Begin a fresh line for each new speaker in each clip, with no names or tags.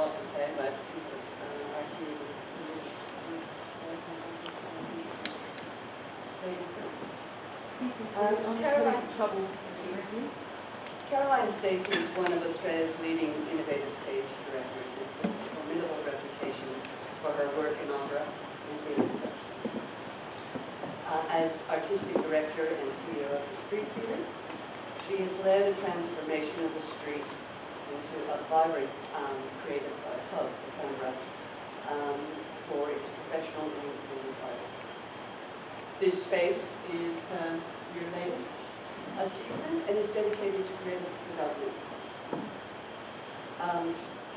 lot to say about people's art here. Caroline Stacey is one of Australia's leading innovative stage directors with a formidable reputation for her work in opera and theatre production. As artistic director and CEO of the Street Theatre, she has led a transformation of the street into a vibrant creative hub for Canberra for its professional and independent artists. This space is your latest achievement and is dedicated to creative development.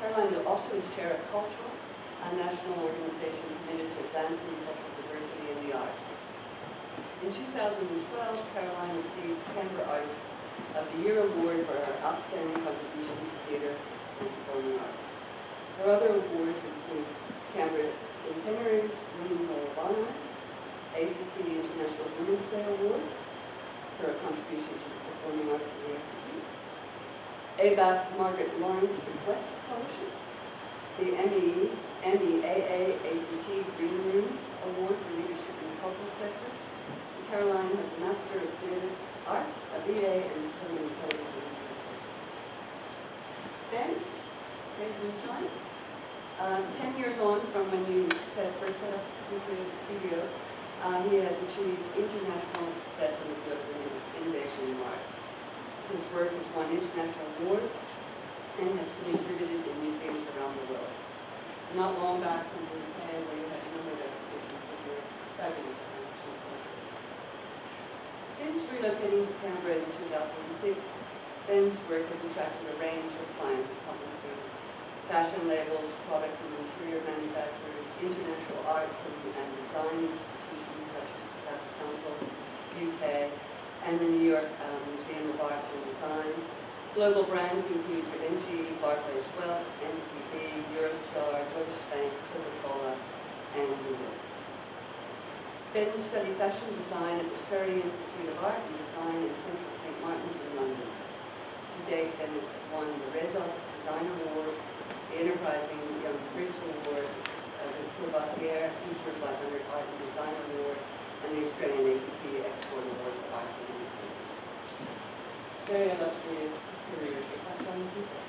Caroline also is chair of Cultural, a national organization committed to advancing cultural diversity in the arts. In 2012, Caroline received Canberra Artist of the Year Award for her outstanding contribution to theatre and performing arts. Her other awards include Canberra Centenary's Women Hall of Honor, ACT International Women's Day Award for her contribution to the performing arts of the ACT, ABAF Margaret Lawrence Request Scholarship, the MEAA ACT Green Room Award for Leadership in the Cultural Sector. Caroline has a Master of Theatre Arts, a BA in Film and Television. Thanks, Dave Moonshine. 10 years on from when you first set up the studio, he has achieved international success in the field of innovation in art. His work has won international awards and has been exhibited in museums around the world. Not long back from the UK, where you had a number of exhibitions with your fabulous portraits. Since relocating to Canberra in 2006, Ben's work has attracted a range of clients encompassing fashion labels, product and interior manufacturers, international arts and design institutions such as the Crafts Council, UK, and the New York Museum of Arts and Design. Global brands include Givenchy, Barclays Wealth, MTV, Eurostar, Deutsche Bank, Coca-Cola, and Google. Ben studied fashion design at the Surrey Institute of Art and Design in Central St. Martin's in London. To date, Ben has won the Red Dot Design Award, the Enterprising Young Bridge Award, the Courvoisier Future 500 Art and Design Award, and the Australian ACT Export Award for Arts and Entertainment. Very illustrious careers for such young people.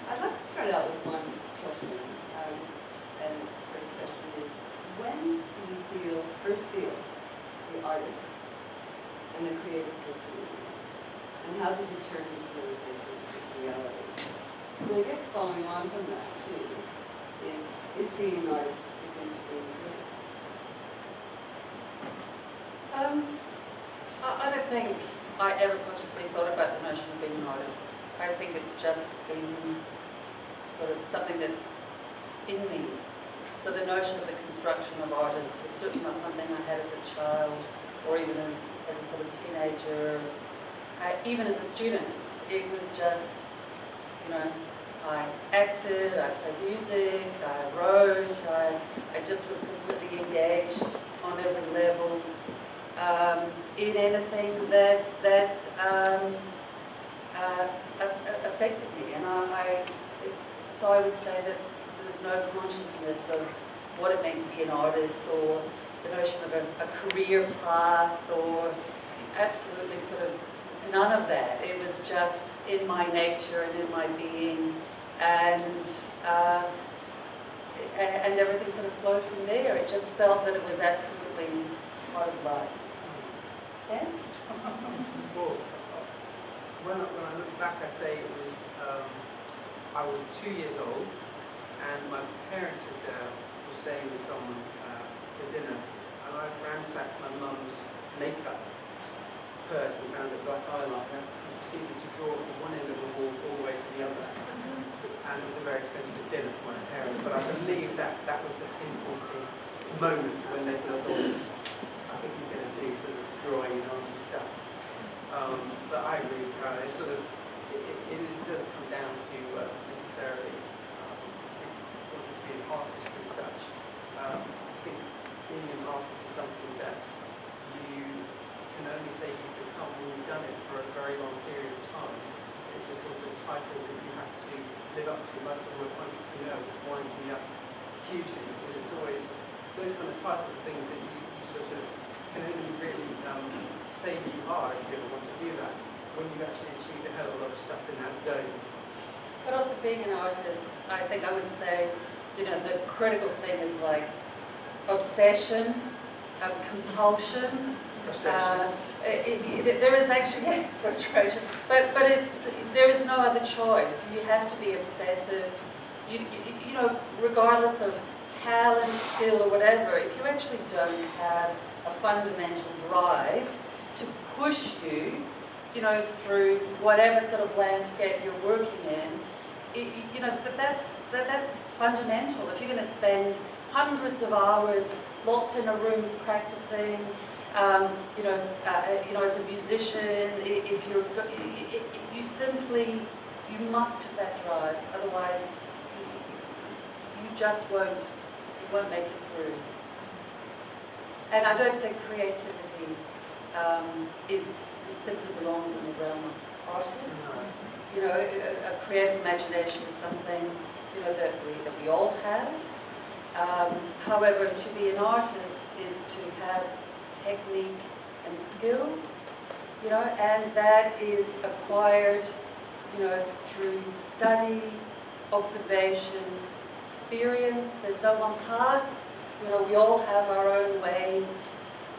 I'd like to start out with one question, and the first question is, when do you first feel the artist and the creative person, and how did you turn visualization into reality? Well, I guess following on from that too is being an artist different to being creative?
I don't think I ever consciously thought about the notion of being an artist. I think it's just been sort of something that's in me. So the notion of the construction of artists was certainly not something I had as a child or even as a sort of teenager. Even as a student, it was just, I acted, I played music, I wrote, I just was completely engaged on every level in anything that affected me. And so I would say that there was no consciousness of what it meant to be an artist or the notion of a career path or absolutely sort of none of that. It was just in my nature and in my being, and everything sort of flowed from there. It just felt that it was absolutely part of life. Ben?
Well, when I look back, I'd say it was, I was 2 years old, and my parents were staying with someone for dinner, and I ransacked my mum's makeup purse and found a black eyeliner and proceeded to draw from one end of the wall all the way to the other. And it was a very expensive dinner for my parents, but I believe that was the pinpoint moment when they sort of thought, I think he's going to do sort of drawing and arty stuff. But I agree with her. It doesn't come down to necessarily wanting to be an artist as such. I think being an artist is something that you can only say you've become when you've done it for a very long period of time. It's a sort of title that you have to live live up to, like the word entrepreneur, which winds me up hugely, because it's always those kind of titles are things that you sort of can only really say that you are if you ever want to do that, when you've actually achieved a hell of a lot of stuff in that zone.
But also being an artist, I think I would say, you know, the critical thing is like obsession, compulsion.
Frustration.
There is actually frustration, but there is no other choice. You have to be obsessive. You know, regardless of talent, skill, or whatever, if you actually don't have a fundamental drive to push you, you know, through whatever sort of landscape you're working in, you know, that's fundamental. If you're going to spend hundreds of hours locked in a room practicing, you know, as a musician, if you're, you must have that drive. Otherwise, you just won't make it through. And I don't think creativity simply belongs in the realm of artists.
No.
You know, a creative imagination is something, you know, that we all have. However, to be an artist is to have technique and skill, you know, and that is acquired, you know, through study, observation, experience. There's no one path. You know, we all have our own ways.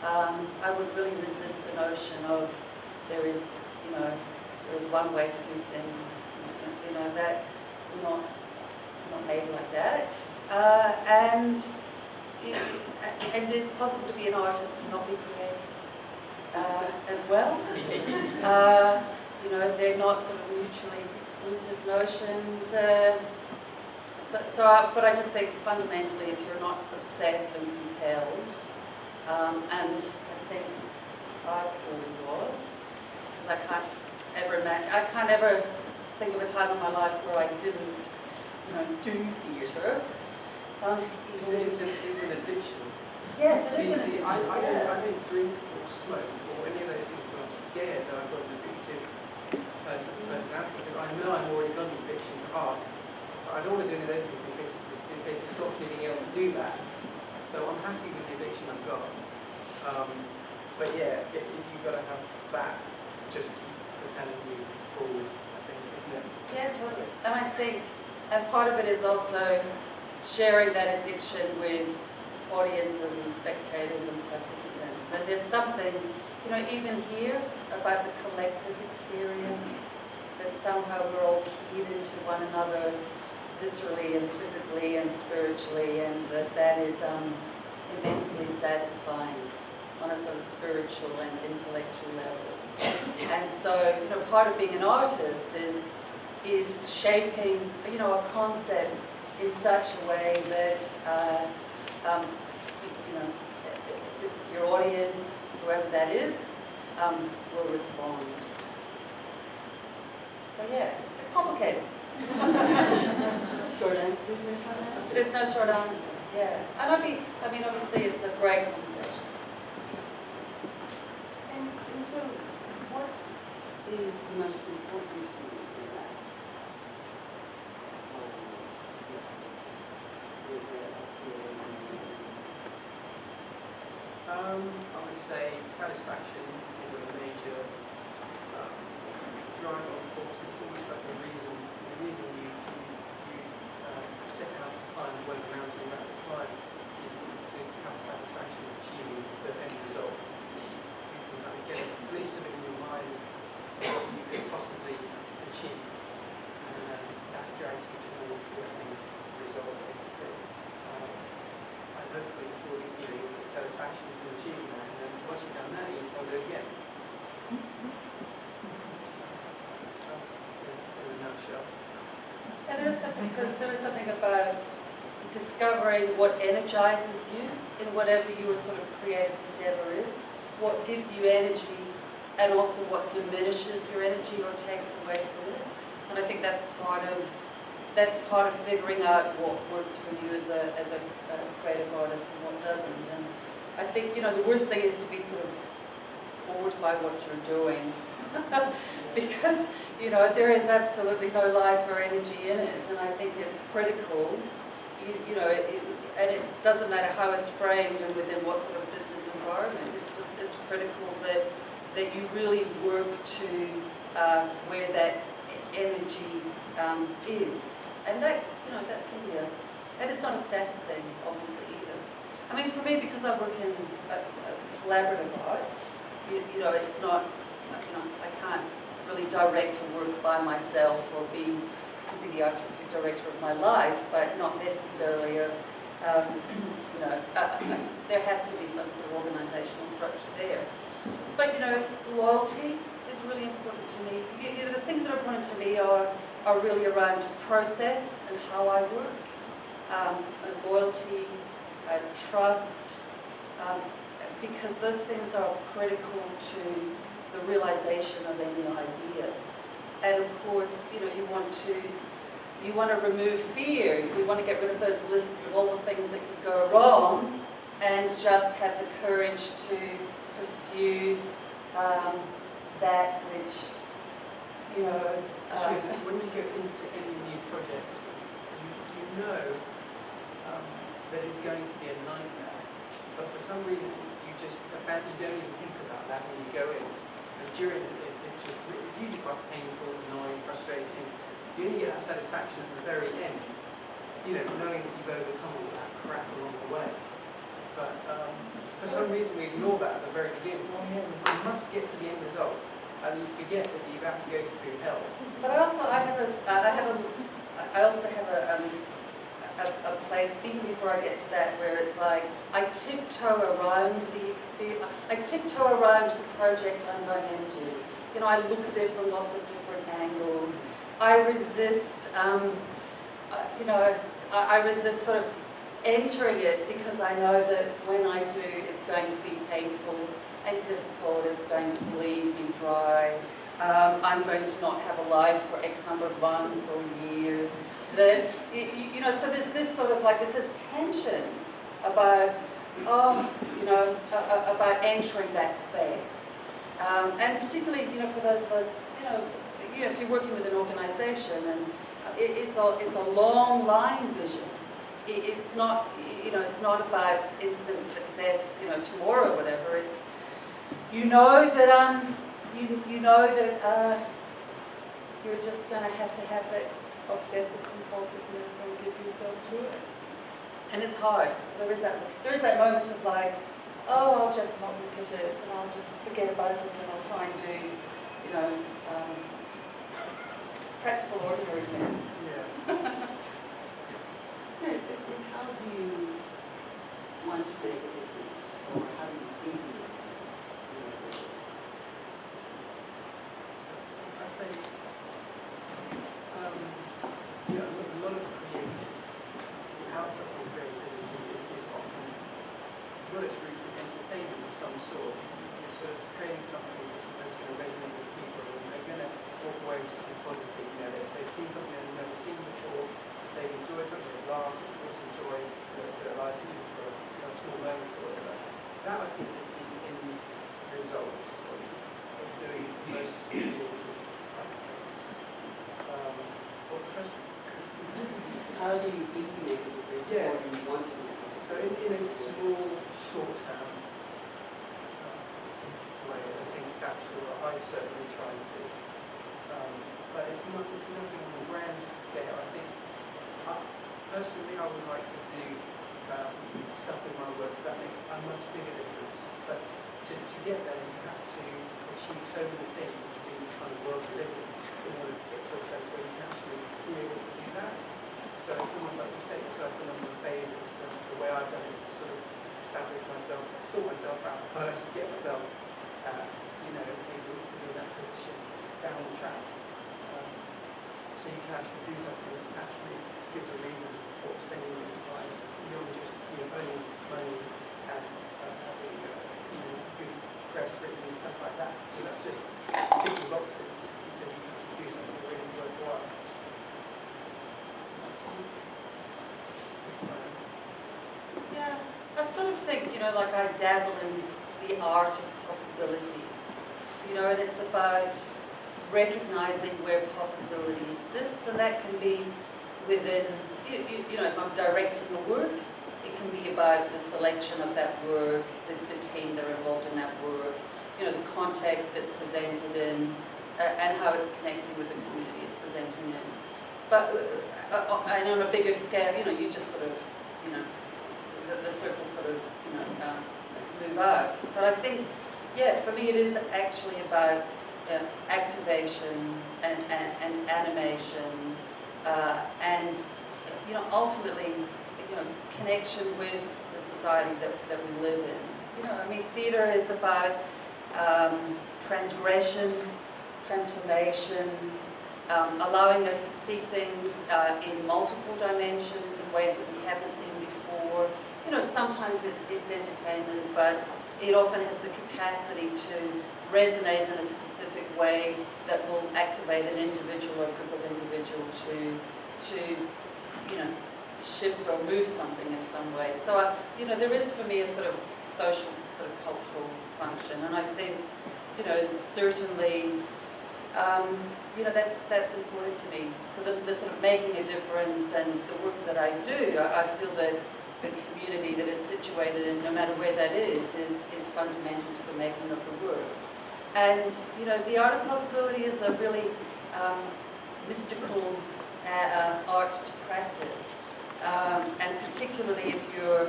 I would really resist the notion of there is one way to do things. You know, that we're not made like that. And it's possible to be an artist and not be creative as well. You know, they're not sort of mutually exclusive notions. But I just think fundamentally, if you're not obsessed and compelled, and I think I probably was, because I can't ever think of a time in my life where I didn't, you know, do theatre.
It's an addiction.
Yes, it is an
See,
addiction.
I don't drink or smoke or any of those things because I'm scared that I've got an addictive personality, because I know I've already got an addiction to art. But I don't want to do any of those things in case it stops me being able to do that. So I'm happy with the addiction I've got. But yeah, you've got to have that to just keep propelling you forward, I think, isn't it?
Yeah, totally. And I think, and part of it is also sharing that addiction with audiences and spectators and participants. And there's something, you know, even here about the collective experience, that somehow we're all keyed into one another viscerally and physically and spiritually, and that is immensely satisfying on a sort of spiritual and intellectual level. And so, you know, part of being an artist is shaping, you know, a concept in such a way that you know, your audience, whoever that is, will respond. So yeah, it's complicated.
Short answer, is there a short answer?
There's no short answer. Yeah, and I mean, obviously, it's a great conversation.
And so, what is the most important to you in that?
I would say satisfaction is a major driving force. It's always like the reason you set out to climb whatever mountain you're about to climb is to have satisfaction of achieving the end result. You can kind of get a glimpse of it in your mind, what you could possibly achieve, and that drags you towards the end result, basically. And hopefully you'll get satisfaction from achieving that, and then once you've done that, you can do it again. That's in a nutshell.
And there is something about discovering what energizes you in whatever your sort of creative endeavor is, what gives you energy, and also what diminishes your energy or takes away from it. And I think that's part of figuring out what works for you as a creative artist and what doesn't. And I think, you know, the worst thing is to be sort of bored by what you're doing because, you know, there is absolutely no life or energy in it, and I think it's critical, you know, and it doesn't matter how it's framed and within what sort of business environment, it's critical that you really work to where that energy is. And that, you know, that can be and it's not a static thing, obviously, either. I mean, for me, because I work in collaborative arts, you know, it's not, you know, I can't really direct a work by myself or be the artistic director of my life, but not necessarily a, you know, there has to be some sort of organisational structure there. But, you know, loyalty is really important to me. You know, the things that are important to me are really around process and how I work. Loyalty, trust, because those things are critical to the realization of any idea. And of course, you know, you want to remove fear. We want to get rid of those lists of all the things that could go wrong, and just have the courage to pursue that which, you know.
When you go into any new project, you know that it's going to be a nightmare, but for some reason you don't even think about that when you go in. And during it, it's usually quite painful, annoying, frustrating. You only get that satisfaction at the very end, you know, knowing that you've overcome all that crap along the way. But for some reason we ignore that at the very beginning. You must get to the end result, and you forget that you have to go through hell.
But I also have a place, even before I get to that, where it's like I tiptoe around the experience. I tiptoe around the project I'm going into. You know, I look at it from lots of different angles. I resist, you know, I resist sort of entering it, because I know that when I do, it's going to be painful and difficult. It's going to bleed me dry. I'm going to not have a life for X number of months or years. That, you know, so there's this sort of like, there's this tension about, you know, about entering that space. And particularly, you know, for those of us, you know, if you're working with an organisation, and it's a long line vision. It's not, you know, it's not about instant success, you know, tomorrow or whatever. It's, you know that you know that you're just going to have that obsessive compulsiveness and give yourself to it. And it's hard. So there is that moment of like, oh, I'll just not look at it, and I'll just forget about it, and I'll try and do, you know, practical, ordinary things.
Yeah.
And how do you want to make a difference, or how do you think you make a difference?
I'd say, you know, a lot of creativity, the output from creativity is often got its roots in entertainment of some sort. You're sort of creating something that's going to resonate with people, and they're going to walk away with something positive. You know, they've seen something they've never seen before. They've enjoyed something, they've laughed, of course, enjoy their lives, even for a small moment or whatever. That, I think, is the end result of doing most creative type of things. What's the question?
How do you think you make a difference,
Yeah.
or do you want to make a difference?
So in a small, short-term way, I think that's what I certainly try and do. But it's nothing on a grand scale. I think, personally, I would like to do stuff in my work that makes a much bigger difference. But to get there, you have to achieve so many things in this kind of world we live in order to get to a place where you can actually be able to do that. So it's almost like you set yourself a number of phases. The way I've done it is to sort of establish myself, sort myself out first, get myself, you know, able to be in that position down the track. So you can actually do something that actually gives a reason for spending your time beyond just, you know, earning money and having, you know, good press written and stuff like that. So that's just ticking boxes until you can do something really worthwhile.
Yeah, I sort of think, you know, like I dabble in the art of possibility. you know, and it's about recognizing where possibility exists, and that can be within, you know, if I'm directing a work, it can be about the selection of that work, the team that are involved in that work, you know, the context it's presented in, and how it's connecting with the community it's presenting in. But and on a bigger scale, you know, you just sort of, you know, the surface sort of, you know, move out. But I think, yeah, for me it is actually about activation and animation, and, you know, ultimately, you know, connection with the society that we live in. You know, I mean, theatre is about transgression, transformation, allowing us to see things in multiple dimensions, in ways that we haven't seen before. You know, sometimes it's entertainment, but it often has the capacity to resonate in a specific way that will activate an individual or group of individuals to you know, shift or move something in some way. So, you know, there is for me a sort of social, sort of cultural function, and I think, you know, certainly, you know, that's important to me. So the sort of making a difference and the work that I do, I feel that the community that it's situated in, no matter where that is fundamental to the making of the work. And, you know, the art of possibility is a really mystical art to practice. And particularly if you're,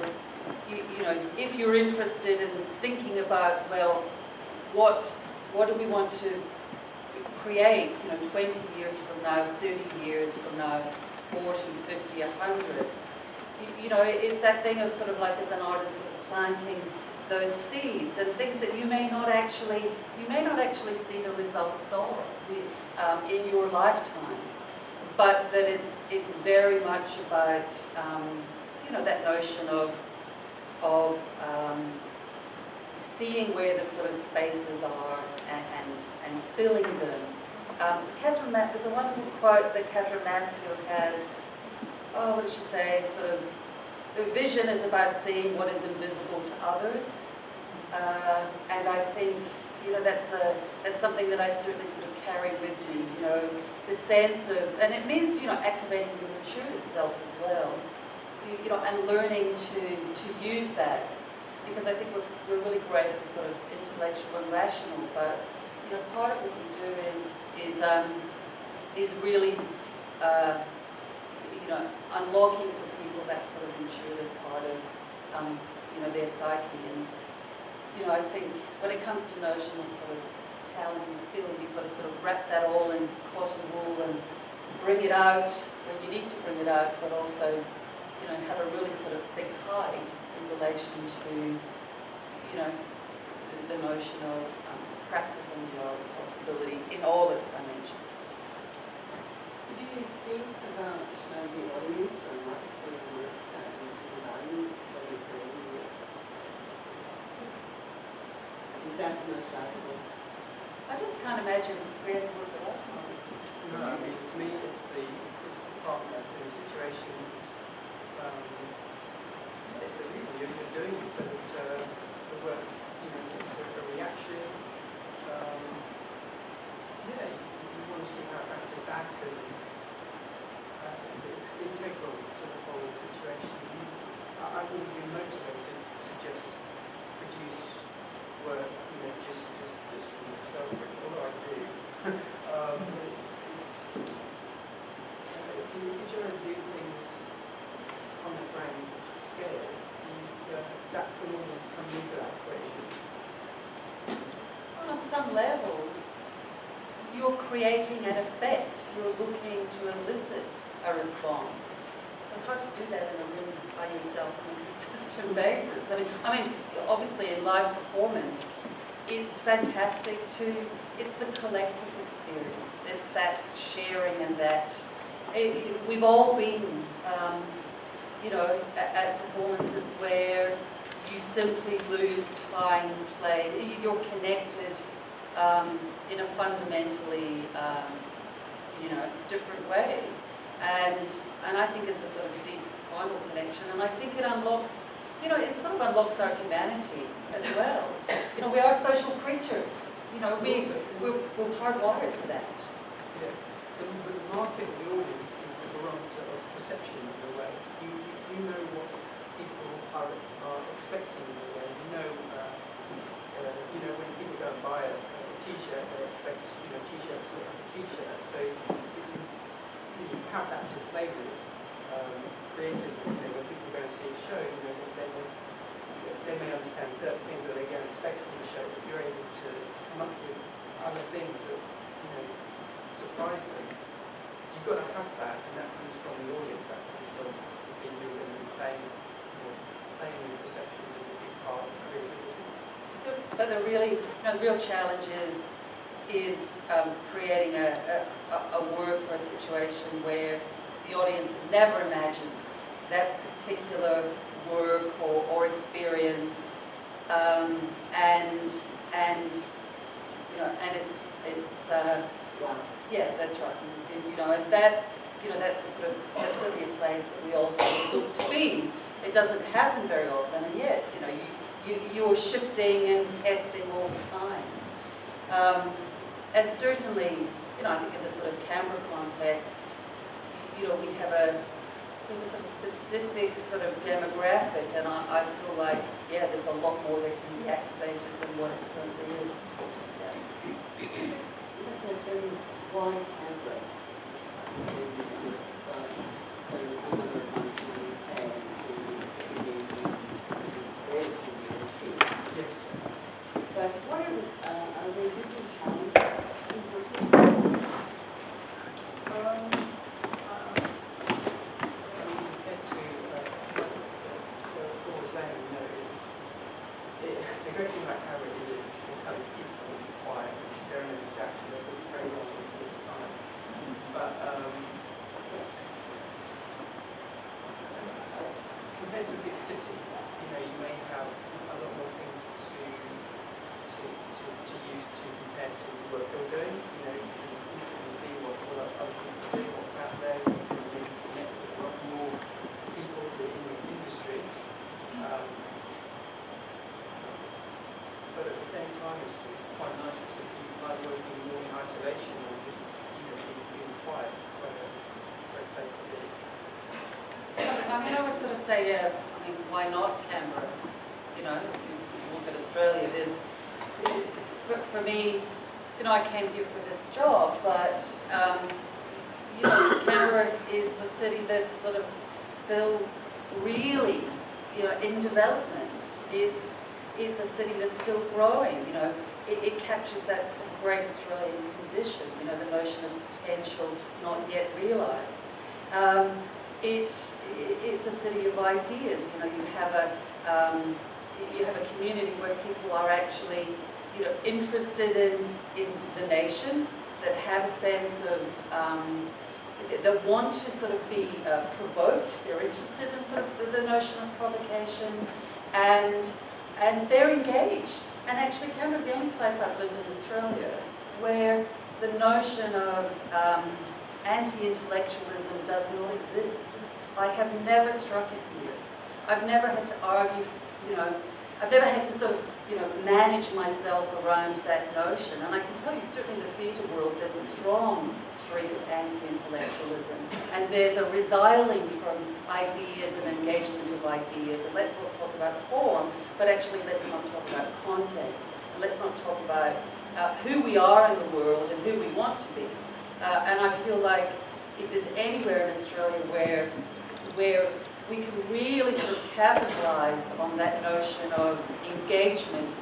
you know, if you're interested in thinking about, well, what do we want to create, you know, 20 years from now, 30 years from now, 40, 50, 100. You know, it's that thing of sort of like as an artist sort of planting those seeds and things that you may not actually see the results of in your lifetime, but that it's very much about you know, that notion of seeing where the sort of spaces are and filling them. There's a wonderful quote that Catherine Mansfield has. Oh, what did she say? Sort of, vision is about seeing what is invisible to others, and I think, you know, that's something that I certainly sort of carry with me. You know, the sense of, and it means, you know, activating your intuitive self as well. You know, and learning to use that, because I think we're really great at the sort of intellectual and rational, but, you know, part of what we do is really you know, unlocking for people that sort of intuitive part of you know, their psyche. And, you know, I think when it comes to notion of sort of talent and skill, you've got to sort of wrap that all in cotton wool and bring it out when you need to bring it out, but also, you know, have a really sort of thick hide in relation to, you know, the notion of practicing the art of possibility in all its dimensions.
Do you think about the audience or not for your work and the value that you're creating with? Is that the most valuable?
I just can't imagine creative work without an audience.
No, I mean, to me, it's the partner in the situation. It's the reason you're doing it, so that the work, you know, gets a reaction. Yeah, you want to see how it bounces back, and it's integral to the whole situation. I wouldn't be motivated to just produce work, you know, just for myself, although I do. It's if you try to do things on a grand scale, that's an audience comes into that equation.
Well, on some level, you're creating an effect. You're looking to elicit a response. So it's hard to do that in a room by yourself on a consistent basis. I mean, obviously in live performance, it's fantastic it's the collective experience. It's that sharing and that, we've all been, you know, at performances where you simply lose time, play. You're connected in a fundamentally, you know, different way. And I think it's a sort of deep primal connection, and I think it unlocks, you know, it sort of unlocks our humanity as well. You know, we are social creatures. you know, we're hardwired for that.
Yeah. But the market, the audience, is the barometer of perception in a way. You know what people are expecting in a way. You know when people go and buy a T-shirt, they expect T-shirts look like a T-shirt. So it's you have that to play with creatively. When people go and see a show, they may understand certain things that they're going to expect from the show, but you're able to come up with other things that surprise them. You've got to have that, and that comes from the audience. That comes from being you and playing with perceptions is a big part of creativity.
But the real challenge is creating a work or a situation where the audience has never imagined that particular work or experience, and it's yeah, that's right, and that's certainly a place that we also look to be. It doesn't happen very often, and yes, you're shifting and testing all the time. And certainly, I think in the sort of Canberra context, we have a sort of specific sort of demographic, and I feel like, yeah, there's a lot more that can be activated than what it currently is. Yeah.
Then why Canberra?
Yes.
But what are there different challenges in particular?
Compared to what we're saying, the great thing about Canberra is it's kind of peaceful and quiet. There are no distractions. There's the praise on all the time. But compared to a big city, you may have a lot more things to use to compare to the work you're doing. You can instantly see what other people are doing, what's out there. You can connect with a lot more people in the industry. But at the same time, it's quite nice if you like working more in isolation or just being quiet. It's quite a great place to be.
I would sort of say, why not Canberra? If you look at Australia, there's, for me, I came here for this job, but, Canberra is a city that's sort of still really, in development. It's a city that's still growing, it captures that sort of great Australian condition, the notion of potential not yet realised. It's a city of ideas. You have a community where people are actually, interested in the nation, that have a sense of, that want to sort of be provoked. They're interested in sort of the notion of provocation, and they're engaged. And actually, Canberra's the only place I've lived in Australia where the notion of anti-intellectualism does not exist. I have never struck it here. I've never had to argue, I've never had to sort of, manage myself around that notion. And I can tell you, certainly in the theatre world, there's a strong streak of anti-intellectualism. And there's a resiling from ideas and engagement of ideas. And let's not talk about form, but actually let's not talk about content. And let's not talk about who we are in the world and who we want to be. And I feel like if there's anywhere in Australia where we can really sort of capitalise on that notion of engagement